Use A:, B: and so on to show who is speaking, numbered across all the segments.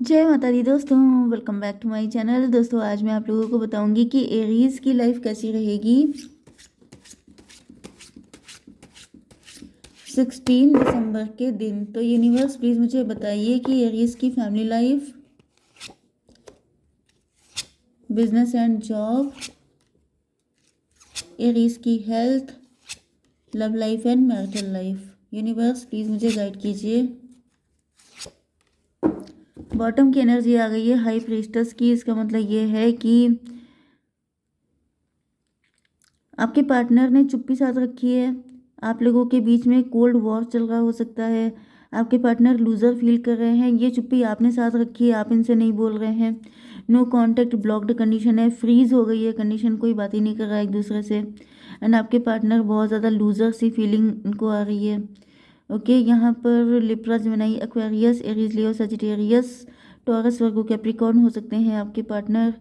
A: जय माता दी दोस्तों, welcome back to my channel. दोस्तों आज मैं आप लोगों को बताऊंगी कि एरीज की लाइफ कैसी रहेगी 16 दिसंबर के दिन। तो यूनिवर्स प्लीज़ मुझे बताइए कि एरीज की family life, business and job, Aries की health, love life and marital life. Universe please मुझे गाइड कीजिए। बॉटम की एनर्जी आ गई है हाई प्रीस्टेस की। इसका मतलब ये है कि आपके पार्टनर ने चुप्पी साध रखी है। आप लोगों के बीच में कोल्ड वॉर चल रहा हो सकता है। आपके पार्टनर लूज़र फील कर रहे हैं। ये चुप्पी आपने साध रखी है, आप इनसे नहीं बोल रहे हैं। नो कांटेक्ट ब्लॉक्ड कंडीशन है, फ्रीज हो गई है कंडीशन, कोई बात ही नहीं कर रहा है एक दूसरे से। एंड आपके पार्टनर बहुत ज़्यादा लूज़र सी फीलिंग इनको आ रही है। ओके, यहाँ पर लिब्रा, जेमिनी, एक्वेरियस, एरीज, लियो, सजिटेरियस, टॉरस, वर्गो, कैप्रिकॉर्न हो सकते हैं आपके पार्टनर।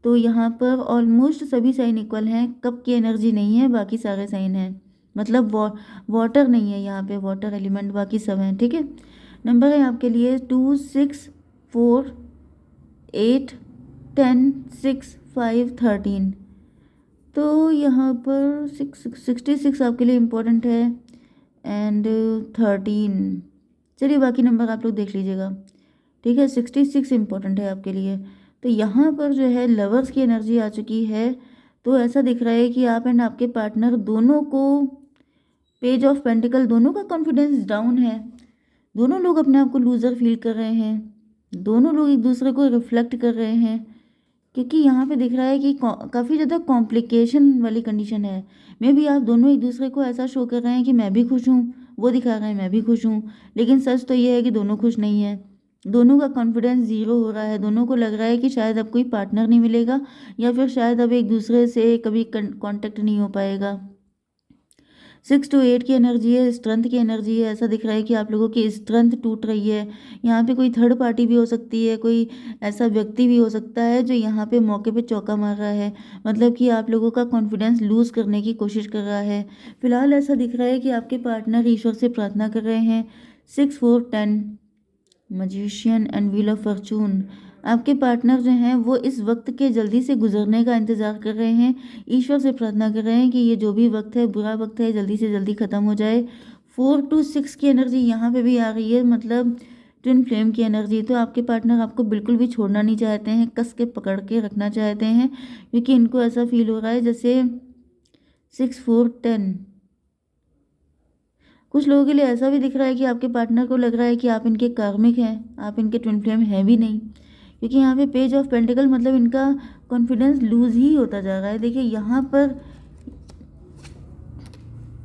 A: तो यहाँ पर ऑलमोस्ट सभी साइन इक्वल हैं। कप की एनर्जी नहीं है, बाकी सारे साइन हैं। मतलब वाटर नहीं है यहाँ पे, वाटर एलिमेंट, बाकी सब हैं। ठीक है, नंबर है आपके लिए 2, 6, 4, 8, 10, 6, 5, 13। तो यहाँ पर 66 आपके लिए इम्पोर्टेंट है एंड 13। चलिए बाकी नंबर आप लोग देख लीजिएगा। ठीक है, 66 इम्पोर्टेंट है आपके लिए। तो यहाँ पर जो है लवर्स की एनर्जी आ चुकी है। तो ऐसा दिख रहा है कि आप एंड आपके पार्टनर दोनों को, पेज ऑफ पेंटिकल, दोनों का कॉन्फिडेंस डाउन है। दोनों लोग अपने आप को लूज़र फील कर रहे हैं। दोनों लोग एक दूसरे को रिफ्लेक्ट कर रहे हैं, क्योंकि यहाँ पे दिख रहा है कि काफ़ी ज़्यादा कॉम्प्लिकेशन वाली कंडीशन है। मे बी आप दोनों एक दूसरे को ऐसा शो कर रहे हैं कि मैं भी खुश हूँ, वो दिखा रहे हैं मैं भी खुश हूँ, लेकिन सच तो ये है कि दोनों खुश नहीं है। दोनों का कॉन्फिडेंस ज़ीरो हो रहा है। दोनों को लग रहा है कि शायद अब कोई पार्टनर नहीं मिलेगा, या फिर शायद अब एक दूसरे से कभी कांटेक्ट नहीं हो पाएगा। 6 to 8 की एनर्जी है, स्ट्रेंथ की एनर्जी है। ऐसा दिख रहा है कि आप लोगों की स्ट्रेंथ टूट रही है। यहाँ पे कोई थर्ड पार्टी भी हो सकती है, कोई ऐसा व्यक्ति भी हो सकता है जो यहाँ पे मौके पे चौका मार रहा है। मतलब कि आप लोगों का कॉन्फिडेंस लूज़ करने की कोशिश कर रहा है। फिलहाल ऐसा दिख रहा है कि आपके पार्टनर ईश्वर से प्रार्थना कर रहे हैं। 6, 4, 10, magician and wheel of Fortune. आपके पार्टनर जो हैं वो इस वक्त के जल्दी से गुजरने का इंतज़ार कर रहे हैं। ईश्वर से प्रार्थना कर रहे हैं कि ये जो भी वक्त है, बुरा वक्त है, जल्दी से जल्दी ख़त्म हो जाए। 4 to 6 की एनर्जी यहाँ पे भी आ रही है, मतलब ट्विन फ्लेम की एनर्जी। तो आपके पार्टनर आपको बिल्कुल भी छोड़ना नहीं चाहते हैं, कस के पकड़ के रखना चाहते हैं, क्योंकि इनको ऐसा फील हो रहा है जैसे 6, 4, 10। कुछ लोगों के लिए ऐसा भी दिख रहा है कि आपके पार्टनर को लग रहा है कि आप इनके कार्मिक हैं, आप इनके ट्विन फ्लेम हैं भी नहीं, क्योंकि यहाँ पे पेज ऑफ पेंटिकल, मतलब इनका कॉन्फिडेंस लूज ही होता जा रहा है। देखिए यहाँ पर,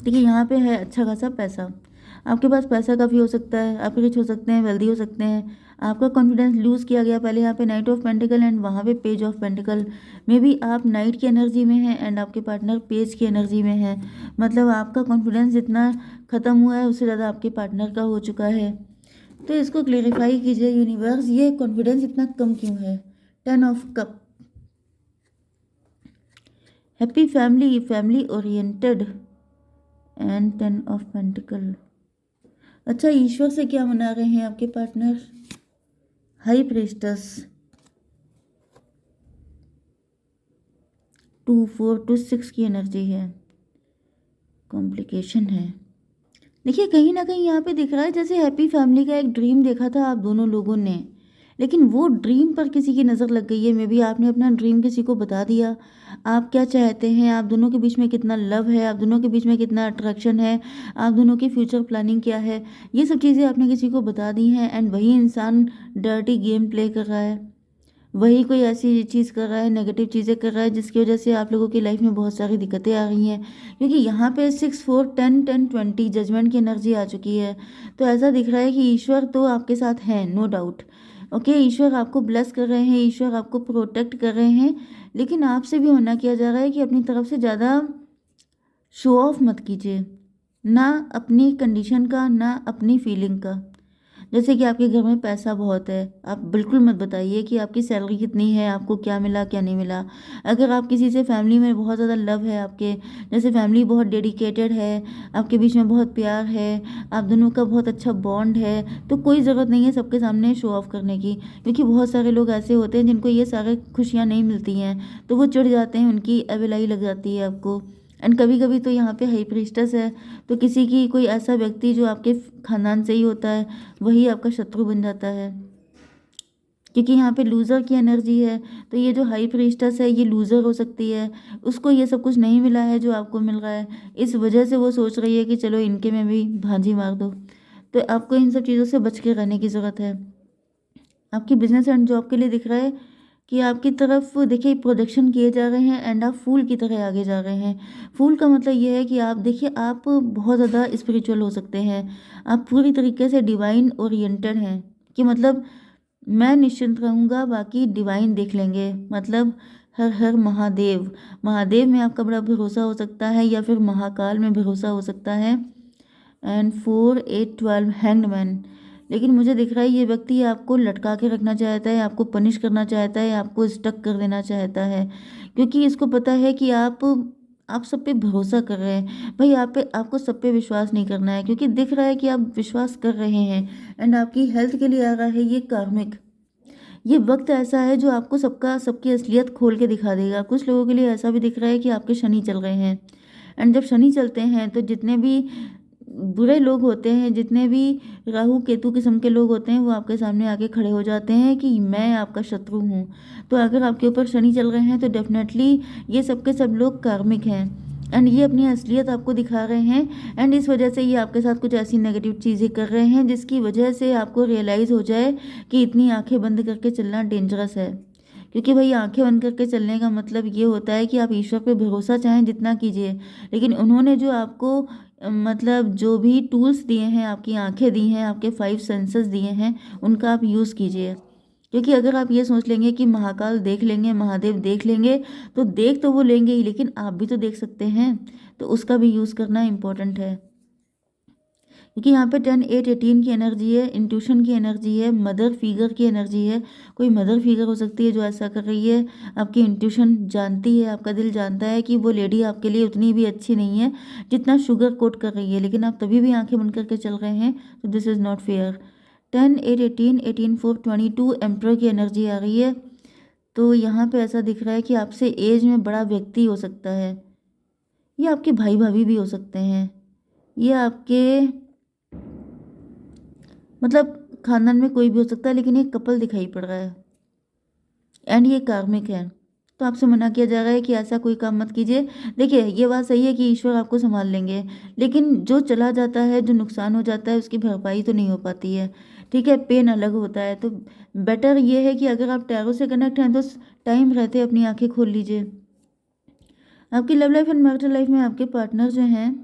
A: देखिए यहाँ पे है अच्छा खासा पैसा। आपके पास पैसा काफ़ी हो सकता है, आप रिच हो सकते हैं, वेल्दी हो सकते हैं। आपका कॉन्फिडेंस लूज़ किया गया पहले यहाँ पे नाइट ऑफ पेंटिकल एंड वहाँ पे page of pentacle. May be आप नाइट की एनर्जी में हैं एंड आपके पार्टनर पेज की एनर्जी में है। मतलब आपका कॉन्फिडेंस जितना ख़त्म हुआ है उससे ज़्यादा आपके पार्टनर का हो चुका है। तो इसको क्लेरिफाई कीजिए यूनिवर्स, ये कॉन्फिडेंस इतना कम क्यों है। 10 of cup, happy family, family oriented and 10 of pentacle. अच्छा, ईश्वर से क्या मना रहे हैं आपके पार्टनर। हाई प्रीस्टस, 2, 4 to 6 की एनर्जी है, कॉम्प्लिकेशन है। देखिए कहीं ना कहीं यहाँ पे दिख रहा है जैसे हैप्पी फैमिली का एक ड्रीम देखा था आप दोनों लोगों ने, लेकिन वो ड्रीम पर किसी की नज़र लग गई है। मे बी आपने अपना ड्रीम किसी को बता दिया। आप क्या चाहते हैं, आप दोनों के बीच में कितना लव है, आप दोनों के बीच में कितना अट्रैक्शन है, आप दोनों की फ्यूचर प्लानिंग क्या है, ये सब चीज़ें आपने किसी को बता दी हैं। एंड वही इंसान डर्टी गेम प्ले कर रहा है, वही कोई ऐसी चीज़ कर रहा है, नेगेटिव चीज़ें कर रहा है, जिसकी वजह से आप लोगों की लाइफ में बहुत सारी दिक्कतें आ रही हैं। क्योंकि यहाँ पे 6, 4, 10, 10, 20 जजमेंट की एनर्जी आ चुकी है। तो ऐसा दिख रहा है कि ईश्वर तो आपके साथ हैं, नो डाउट। ओके, ईश्वर आपको ब्लेस कर रहे हैं, ईश्वर आपको प्रोटेक्ट कर रहे हैं, लेकिन आपसे भी मना किया जा रहा है कि अपनी तरफ से ज़्यादा शो ऑफ मत कीजिए, ना अपनी कंडीशन का, ना अपनी फीलिंग का। जैसे कि आपके घर में पैसा बहुत है, आप बिल्कुल मत बताइए कि आपकी सैलरी कितनी है, आपको क्या मिला क्या नहीं मिला। अगर आप किसी से फैमिली में बहुत ज़्यादा लव है आपके, जैसे फैमिली बहुत डेडिकेटेड है, आपके बीच में बहुत प्यार है, आप दोनों का बहुत अच्छा बॉन्ड है, तो कोई ज़रूरत नहीं है सबके सामने शो ऑफ करने की। क्योंकि बहुत सारे लोग ऐसे होते हैं जिनको ये सारे खुशियाँ नहीं मिलती हैं, तो वो चिढ़ जाते हैं, उनकी अविलाई लग जाती है आपको। एंड कभी कभी तो यहाँ पे हाई प्रीस्टस है, तो किसी की कोई ऐसा व्यक्ति जो आपके खानदान से ही होता है वही आपका शत्रु बन जाता है, क्योंकि यहाँ पे लूज़र की एनर्जी है। तो ये जो हाई प्रीस्टस है ये लूज़र हो सकती है, उसको ये सब कुछ नहीं मिला है जो आपको मिल रहा है, इस वजह से वो सोच रही है कि चलो इनके में भी भांजी मार दो। तो आपको इन सब चीज़ों से बच के रहने की ज़रूरत है। आपकी बिजनेस एंड जॉब के लिए दिख रहा है कि आपकी तरफ देखिए प्रोजेक्शन किए जा रहे हैं एंड आप फूल की तरह आगे जा रहे हैं। फूल का मतलब ये है कि आप देखिए आप बहुत ज़्यादा स्पिरिचुअल हो सकते हैं, आप पूरी तरीके से डिवाइन ओरिएंटेड हैं, कि मतलब मैं निश्चिंत रहूँगा बाकी डिवाइन देख लेंगे। मतलब हर हर महादेव, महादेव में आपका बड़ा भरोसा हो सकता है या फिर महाकाल में भरोसा हो सकता है। And 4 8 12 hanged man. लेकिन मुझे दिख रहा है ये व्यक्ति आपको लटका के रखना चाहता है, आपको पनिश करना चाहता है, आपको स्टक कर देना चाहता है, क्योंकि इसको पता है कि आप सब पे भरोसा कर रहे हैं भाई। आपको सब पे विश्वास नहीं करना है, क्योंकि दिख रहा है कि आप विश्वास कर रहे हैं। एंड आपकी हेल्थ के लिए आ रहा है ये कार्मिक। ये वक्त ऐसा है जो आपको सबकी असलियत खोल के दिखा देगा। कुछ लोगों के लिए ऐसा भी दिख रहा है कि आपके शनि चल रहे हैं, एंड जब शनि चलते हैं तो जितने भी बुरे लोग होते हैं, जितने भी राहु केतु किस्म के लोग होते हैं, वो आपके सामने आके खड़े हो जाते हैं कि मैं आपका शत्रु हूँ। तो अगर आपके ऊपर शनि चल रहे हैं तो डेफिनेटली ये सब के सब लोग कार्मिक हैं, एंड ये अपनी असलियत आपको दिखा रहे हैं। एंड इस वजह से ये आपके साथ कुछ ऐसी नेगेटिव चीज़ें कर रहे हैं जिसकी वजह से आपको रियलाइज़ हो जाए कि इतनी आंखें बंद करके चलना डेंजरस है। क्योंकि भाई आंखें बंद करके चलने का मतलब ये होता है कि आप ईश्वर पे भरोसा चाहें जितना कीजिए, लेकिन उन्होंने जो आपको मतलब जो भी टूल्स दिए हैं, आपकी आंखें दी हैं, आपके 5 सेंसेस दिए हैं, उनका आप यूज़ कीजिए। क्योंकि अगर आप ये सोच लेंगे कि महाकाल देख लेंगे, महादेव देख लेंगे, तो देख तो वो लेंगे ही, लेकिन आप भी तो देख सकते हैं, तो उसका भी यूज़ करना इम्पोर्टेंट है। क्योंकि यहाँ पे 10 8 18 की एनर्जी है, इंट्यूशन की एनर्जी है, मदर फिगर की एनर्जी है। कोई मदर फिगर हो सकती है जो ऐसा कर रही है। आपकी इंट्यूशन जानती है, आपका दिल जानता है कि वो लेडी आपके लिए उतनी भी अच्छी नहीं है जितना शुगर कोट कर रही है, लेकिन आप तभी भी आंखें बंद करके चल रहे हैं, तो this is not fair. 10 8 18 18 4 22 emperor की एनर्जी आ रही है। तो यहाँ पे ऐसा दिख रहा है कि आपसे एज में बड़ा व्यक्ति हो सकता है, ये आपके भाई भाभी भी हो सकते हैं, ये आपके मतलब खानदान में कोई भी हो सकता है, लेकिन एक कपल दिखाई पड़ रहा है एंड ये कार्मिक है। तो आपसे मना किया जा रहा है कि ऐसा कोई काम मत कीजिए। देखिए ये बात सही है कि ईश्वर आपको संभाल लेंगे, लेकिन जो चला जाता है, जो नुकसान हो जाता है, उसकी भरपाई तो नहीं हो पाती है। ठीक है, पेन अलग होता है। तो बेटर ये है कि अगर आप टैरो से कनेक्ट हैं तो टाइम रहते अपनी आंखें खोल लीजिए। आपकी love life and marital life में आपके पार्टनर जो हैं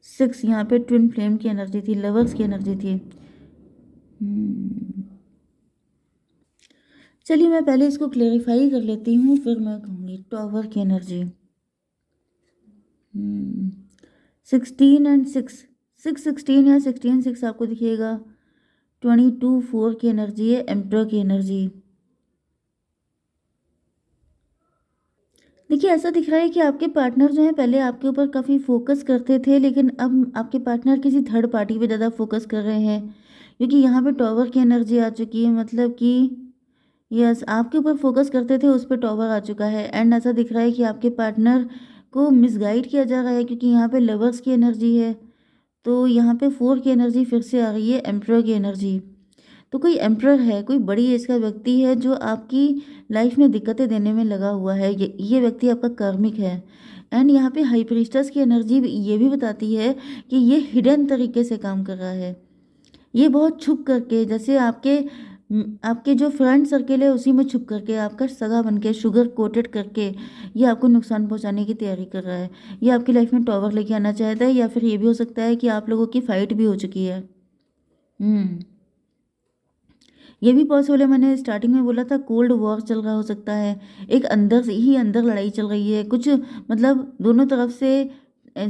A: 6, यहाँ पे ट्विन फ्लेम की एनर्जी थी, लवर्स की एनर्जी थी। चलिए मैं पहले इसको क्लेरिफाई कर लेती हूँ, फिर मैं कहूँगी टॉवर की एनर्जी। 16 and 6, 6 16 या 16 6 आपको दिखेगा। 22 4 की एनर्जी है, एम्प्रर की एनर्जी। देखिए ऐसा दिख रहा है कि आपके पार्टनर जो हैं पहले आपके ऊपर काफ़ी फोकस करते थे, लेकिन अब आपके पार्टनर किसी थर्ड पार्टी पे ज़्यादा फोकस कर रहे हैं, क्योंकि यहाँ पे टॉवर की एनर्जी आ चुकी है। मतलब कि यस, आपके ऊपर फोकस करते थे, उस पर टॉवर आ चुका है। एंड ऐसा दिख रहा है कि आपके पार्टनर को मिसगाइड किया जा रहा है, क्योंकि यहाँ पे लवर्स की एनर्जी है, तो यहाँ पे 4 की एनर्जी फिर से आ रही है, एम्प्रर की एनर्जी। तो कोई एम्प्रर है, कोई बड़ी एज का व्यक्ति है जो आपकी लाइफ में दिक्कतें देने में लगा हुआ है। ये व्यक्ति आपका कार्मिक है। एंड यहाँ पे हाई प्रीस्टस की एनर्जी ये भी बताती है कि ये हिडन तरीके से काम कर रहा है। ये बहुत छुप करके, जैसे आपके जो फ्रेंड सर्किल है उसी में छुप करके, आपका सगा बन के, शुगर कोटेड करके ये आपको नुकसान पहुंचाने की तैयारी कर रहा है। ये आपकी लाइफ में टॉवर लेके आना चाहता है, या फिर ये भी हो सकता है कि आप लोगों की फाइट भी हो चुकी है। हम्म ये भी पॉसिबल है। मैंने स्टार्टिंग में बोला था कोल्ड वॉर चल रहा हो सकता है, एक अंदर से ही अंदर लड़ाई चल रही है कुछ, मतलब दोनों तरफ से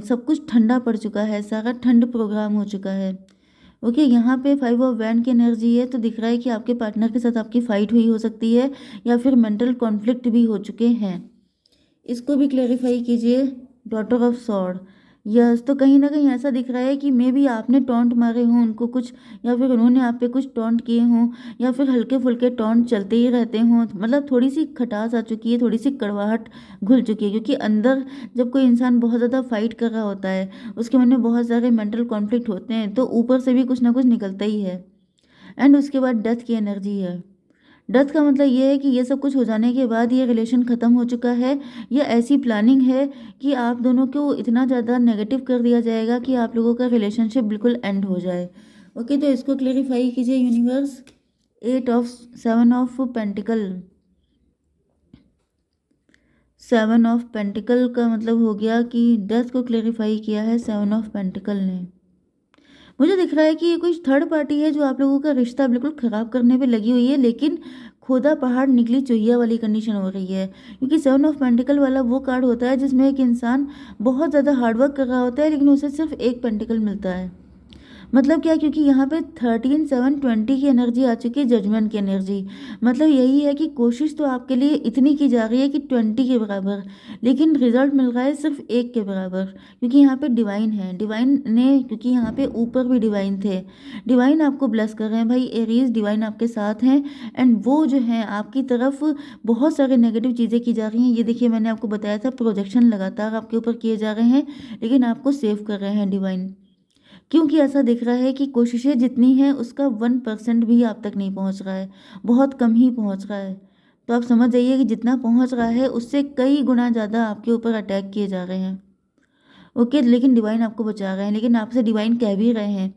A: सब कुछ ठंडा पड़ चुका है, सारा ठंड प्रोग्राम हो चुका है। ओके, यहाँ पे 5 ऑफ वैंड की एनर्जी है, तो दिख रहा है कि आपके पार्टनर के साथ आपकी फाइट हुई हो सकती है या फिर मेंटल कॉन्फ्लिक्ट भी हो चुके हैं। इसको भी क्लेरिफाई कीजिए। डॉटर ऑफ सॉर्ड, यस, तो कहीं ना कहीं ऐसा दिख रहा है कि मे बी आपने टॉन्ट मारे हों उनको कुछ, या फिर उन्होंने आप पे कुछ टॉन्ट किए हों, या फिर हल्के फुल्के टॉन्ट चलते ही रहते हों। मतलब थोड़ी सी खटास आ चुकी है, थोड़ी सी कड़वाहट घुल चुकी है, क्योंकि अंदर जब कोई इंसान बहुत ज़्यादा फाइट कर रहा होता है, उसके मन में बहुत सारे मेंटल कॉन्फ्लिक्ट होते हैं, तो ऊपर से भी कुछ ना कुछ निकलता ही है। एंड उसके बाद डेथ की एनर्जी है। डेथ का मतलब ये है कि ये सब कुछ हो जाने के बाद ये रिलेशन ख़त्म हो चुका है, या ऐसी प्लानिंग है कि आप दोनों को इतना ज़्यादा नेगेटिव कर दिया जाएगा कि आप लोगों का रिलेशनशिप बिल्कुल एंड हो जाए। ओके, तो इसको क्लेरिफाई कीजिए universe. 7 of pentacle, 7 of pentacle का मतलब हो गया कि डेथ को क्लेरिफाई किया है 7 ऑफ पेंटिकल ने। मुझे दिख रहा है कि ये कोई थर्ड पार्टी है जो आप लोगों का रिश्ता बिल्कुल ख़राब करने पे लगी हुई है, लेकिन खोदा पहाड़ निकली चुहिया वाली कंडीशन हो रही है, क्योंकि 7 ऑफ पेंटिकल वाला वो कार्ड होता है जिसमें एक इंसान बहुत ज़्यादा हार्डवर्क कर रहा होता है, लेकिन उसे सिर्फ एक पेंटिकल मिलता है। मतलब क्या, क्योंकि यहाँ पे 13 7 20 की एनर्जी आ चुकी है, जजमेंट की एनर्जी। मतलब यही है कि कोशिश तो आपके लिए इतनी की जा रही है कि 20 के बराबर, लेकिन रिजल्ट मिल रहा है सिर्फ 1 के बराबर, क्योंकि यहाँ पे डिवाइन है। डिवाइन ने, क्योंकि यहाँ पे ऊपर भी डिवाइन थे, डिवाइन आपको ब्लेस कर रहे हैं भाई एरीज, डिवाइन आपके साथ हैं। एंड वो जो है आपकी तरफ बहुत सारे नेगेटिव चीज़ें की जा रही हैं। ये देखिए, मैंने आपको बताया था प्रोजेक्शन लगातार आपके ऊपर किए जा रहे हैं, लेकिन आपको सेव कर रहे हैं डिवाइन। क्योंकि ऐसा दिख रहा है कि कोशिशें जितनी हैं उसका 1% भी आप तक नहीं पहुंच रहा है, बहुत कम ही पहुंच रहा है। तो आप समझ जाइए कि जितना पहुंच रहा है उससे कई गुना ज़्यादा आपके ऊपर अटैक किए जा रहे हैं। ओके, लेकिन डिवाइन आपको बचा रहे हैं, लेकिन आपसे डिवाइन कह भी रहे हैं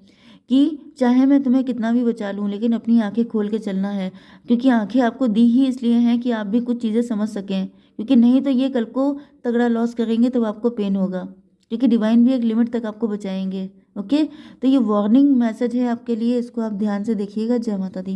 A: कि चाहे मैं तुम्हें कितना भी बचा लूँ, लेकिन अपनी आंखें खोल के चलना है, क्योंकि आंखें आपको दी ही इसलिए हैं कि आप भी कुछ चीज़ें समझ सकें, क्योंकि नहीं तो ये कल को तगड़ा लॉस करेंगे तो आपको पेन होगा, क्योंकि डिवाइन भी एक लिमिट तक आपको बचाएंगे। ओके, तो ये वार्निंग मैसेज है आपके लिए, इसको आप ध्यान से देखिएगा। जय माता दी।